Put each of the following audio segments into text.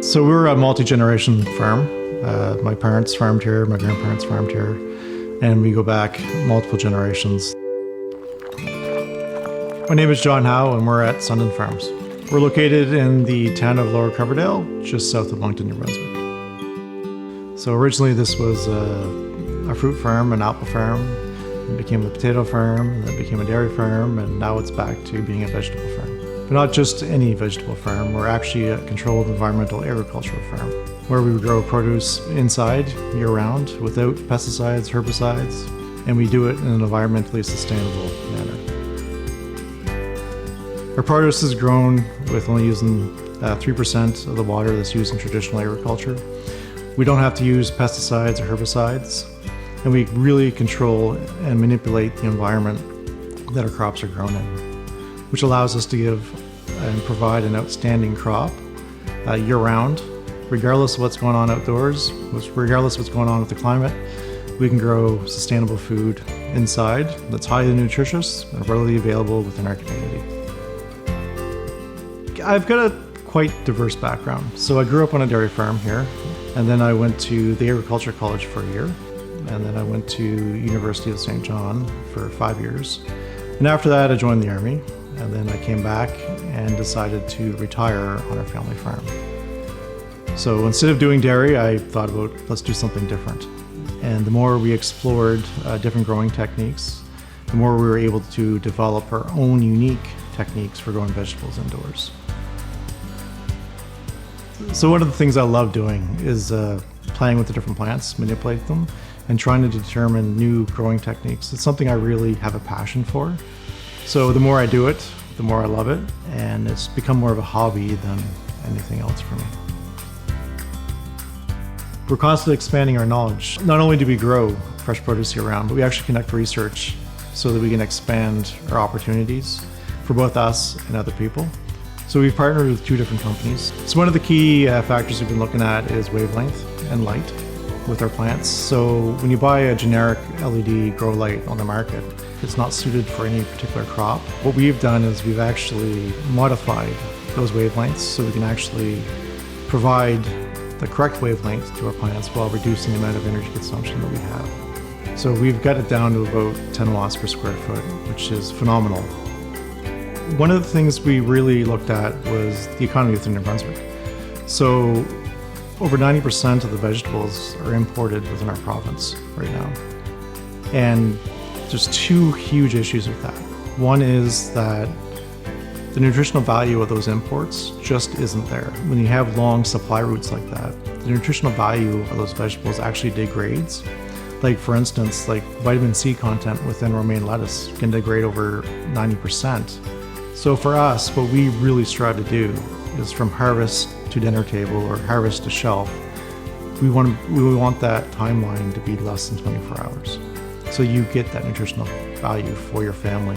So we're a multi-generation farm. My parents farmed here, my grandparents farmed here, and we go back multiple generations. My name is John Howe, and we're at Sundin Farms. We're located in the town of Lower Coverdale, just south of Moncton, New Brunswick. So originally this was a fruit farm, an apple farm. It became a potato farm, and then it became a dairy farm, and now it's back to being a vegetable farm. But not just any vegetable farm, we're actually a controlled environmental agricultural farm, where we grow produce inside year-round without pesticides, herbicides, and we do it in an environmentally sustainable manner. Our produce is grown with only using 3% of the water that's used in traditional agriculture. We don't have to use pesticides or herbicides, and we really control and manipulate the environment that our crops are grown in, which allows us to give and provide an outstanding crop year-round, regardless of what's going on outdoors, regardless of what's going on with the climate. We can grow sustainable food inside that's highly nutritious and readily available within our community. I've got a quite diverse background. So I grew up on a dairy farm here, and then I went to the Agriculture College for a year, and then I went to University of St. John for 5 years. And after that, I joined the Army, and then I came back and decided to retire on our family farm. So instead of doing dairy, I thought about, let's do something different. And the more we explored different growing techniques, the more we were able to develop our own unique techniques for growing vegetables indoors. So one of the things I love doing is playing with the different plants, manipulate them, and trying to determine new growing techniques. It's something I really have a passion for. So the more I do it, the more I love it, and it's become more of a hobby than anything else for me. We're constantly expanding our knowledge. Not only do we grow fresh produce year-round, but we actually conduct research so that we can expand our opportunities for both us and other people. So we've partnered with 2 different companies. So one of the key factors we've been looking at is wavelength and light with our plants. So when you buy a generic LED grow light on the market, it's not suited for any particular crop. What we've done is we've actually modified those wavelengths so we can actually provide the correct wavelength to our plants while reducing the amount of energy consumption that we have. So we've got it down to about 10 watts per square foot, which is phenomenal. One of the things we really looked at was the economy within New Brunswick. So over 90% of the vegetables are imported within our province right now. And there's 2 huge issues with that. One is that the nutritional value of those imports just isn't there. When you have long supply routes like that, the nutritional value of those vegetables actually degrades. Like for instance, like vitamin C content within romaine lettuce can degrade over 90%. So for us, what we really strive to do is from harvest to dinner table or harvest to shelf, we want that timeline to be less than 24 hours. So you get that nutritional value for your family,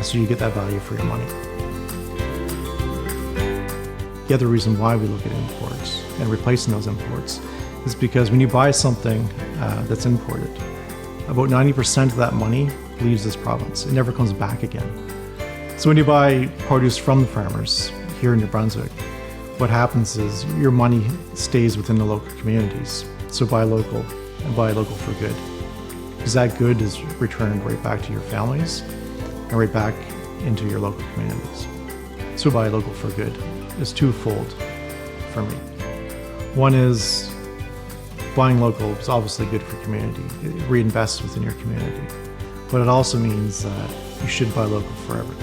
so you get that value for your money. The other reason why we look at imports and replacing those imports is because when you buy something that's imported, about 90% of that money leaves this province. It never comes back again. So when you buy produce from the farmers here in New Brunswick, what happens is your money stays within the local communities. So buy local and buy local for good. Because that good is returned right back to your families and right back into your local communities. So buy local for good is twofold for me. One is buying local is obviously good for community. It reinvests within your community. But it also means that you should buy local forever.